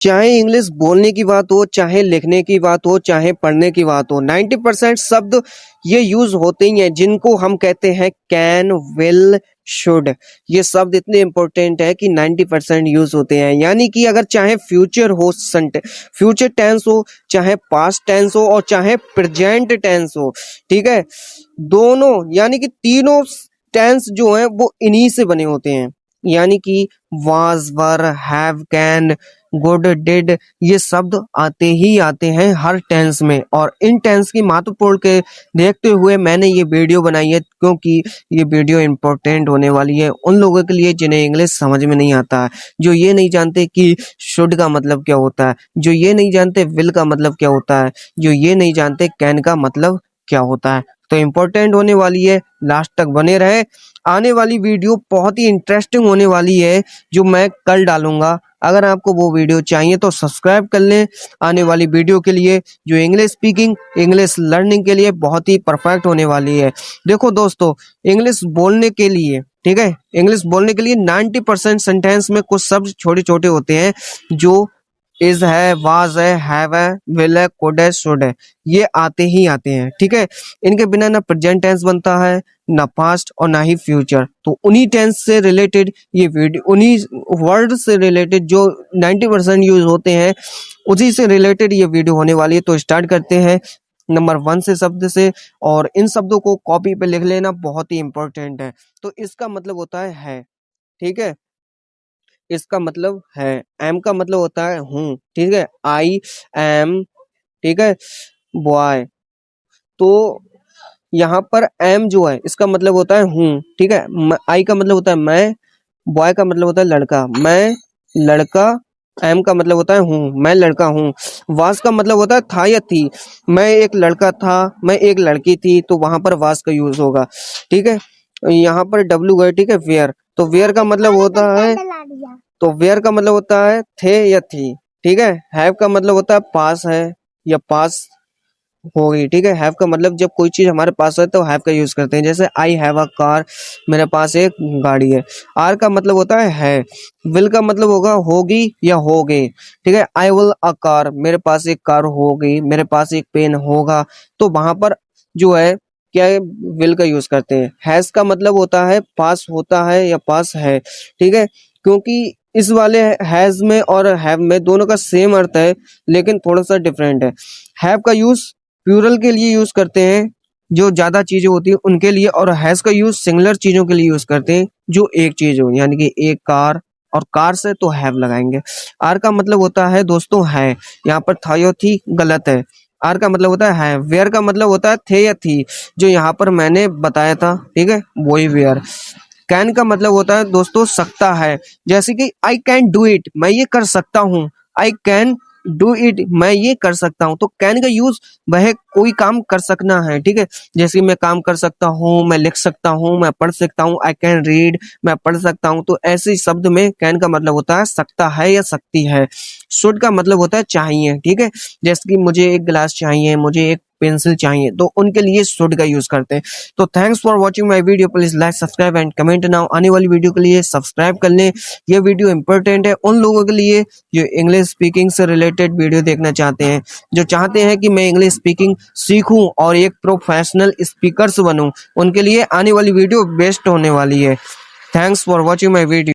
चाहे इंग्लिश बोलने की बात हो, चाहे लिखने की बात हो, चाहे पढ़ने की बात हो, 90% शब्द ये यूज होते ही हैं जिनको हम कहते हैं कैन, विल, शुड। ये शब्द इतने इंपॉर्टेंट है कि 90% यूज होते हैं। यानी कि अगर चाहे फ्यूचर हो, फ्यूचर टेंस हो, चाहे पास्ट टेंस हो और चाहे प्रेजेंट टेंस हो, ठीक है, दोनों यानी कि तीनों टेंस जो हैं वो इन्हीं से बने होते हैं। यानी कि was, were, have, can, good, did, ये शब्द आते ही आते हैं हर टेंस में। और इन टेंस की महत्वपूर्ण के देखते हुए मैंने ये वीडियो बनाई है, क्योंकि ये वीडियो इंपॉर्टेंट होने वाली है उन लोगों के लिए जिन्हें इंग्लिश समझ में नहीं आता है, जो ये नहीं जानते कि शुड का मतलब क्या होता है, जो ये नहीं जानते विल का मतलब क्या होता है, जो ये नहीं जानते कैन का मतलब क्या होता है। तो इम्पोर्टेंट होने वाली है, लास्ट तक बने रहे। आने वाली वीडियो बहुत ही इंटरेस्टिंग होने वाली है जो मैं कल डालूंगा। अगर आपको वो वीडियो चाहिए तो सब्सक्राइब कर लें आने वाली वीडियो के लिए, जो इंग्लिश स्पीकिंग, इंग्लिश लर्निंग के लिए बहुत ही परफेक्ट होने वाली है। देखो दोस्तों, इंग्लिश बोलने के लिए, ठीक है, इंग्लिश बोलने के लिए 90% सेंटेंस में कुछ शब्द छोटे छोटे होते हैं जो इज है, वाज है, हैव है, विल है, कुड है, शुड है, ये आते ही आते हैं। ठीक है, इनके बिना ना प्रेजेंट टेंस बनता है, ना पास्ट और ना ही फ्यूचर। तो उन्हीं टेंस से रिलेटेड ये वीडियो, उन्हीं वर्ड से रिलेटेड जो 90% यूज होते हैं, उसी से रिलेटेड ये वीडियो होने वाली है। तो स्टार्ट करते हैं नंबर 1 से, शब्द से। और इन शब्दों को कॉपी पे लिख लेना, बहुत ही इंपॉर्टेंट है। तो इसका मतलब होता है, ठीक है, इसका मतलब है। एम का मतलब होता है हूँ, ठीक है, आई एम, ठीक है, बॉय। तो यहाँ पर एम जो है इसका मतलब होता है हूँ, ठीक है। आई का मतलब होता है मैं, बॉय का मतलब होता है लड़का, मैं लड़का। एम का मतलब होता है हूँ, मैं लड़का हूँ। वास का मतलब होता है था या थी, मैं एक लड़का था, मैं एक लड़की थी, तो वहां पर वास का यूज होगा, ठीक है। यहाँ पर डब्लू गए, ठीक है, वेयर। तो वेयर का मतलब होता है, तो वेयर का मतलब होता है थे या थी, ठीक है। हैव का मतलब होता है पास है या पास होगी, ठीक है। हैव का मतलब जब कोई चीज हमारे पास है तो हैव का यूज करते हैं, जैसे आई हैव अ कार, मेरे पास एक गाड़ी है। आर का मतलब होता है। विल का मतलब होगा होगी या हो गई, ठीक है। आई विल अ कार, मेरे पास एक कार होगी, मेरे पास एक पेन होगा। तो वहां पर जो है क्या है, विल का यूज करते हैं। हैज का मतलब होता है पास होता है या पास है, ठीक है। क्योंकि इस वाले हैज में और हैव में दोनों का सेम अर्थ है, लेकिन थोड़ा सा डिफरेंट है। हैव का यूज प्लूरल के लिए यूज करते हैं, जो ज्यादा चीजें होती है उनके लिए, और हैज का यूज सिंगुलर चीजों के लिए यूज करते हैं जो एक चीज हो, यानी कि एक कार, और कार से तो हैव लगाएंगे। आर का मतलब होता है दोस्तों है, यहाँ पर था या थी गलत है। आर का मतलब होता है। वेयर का मतलब होता है थे या थी, जो यहाँ पर मैंने बताया था, ठीक है, वही वेयर। कैन का मतलब होता है दोस्तों सकता है, जैसे कि आई कैन डू इट, मैं ये कर सकता हूँ। आई कैन डू इट, मैं ये कर सकता हूँ। तो कैन का यूज वह कोई काम कर सकना है, ठीक है। जैसे मैं काम कर सकता हूँ, मैं लिख सकता हूँ, मैं पढ़ सकता हूँ। आई कैन रीड, मैं पढ़ सकता हूँ। तो ऐसे शब्द में कैन का मतलब होता है सकता है या सकती है। शुड का मतलब होता है चाहिए, ठीक है। जैसे कि मुझे एक गिलास चाहिए, मुझे एक पेंसिल चाहिए, तो उनके लिए शुड का यूज करते हैं। तो thanks for watching my video, please like, subscribe and comment now. आने वाली वीडियो के लिए सब्सक्राइब कर लें। ये वीडियो इंपॉर्टेंट है उन लोगों के लिए जो इंग्लिश स्पीकिंग से रिलेटेड वीडियो देखना चाहते हैं, जो चाहते हैं कि मैं इंग्लिश स्पीकिंग सीखूं और एक प्रोफेशनल स्पीकर बनूं। उनके लिए आने वाली वीडियो बेस्ट होने वाली है। Thanks for watching my video.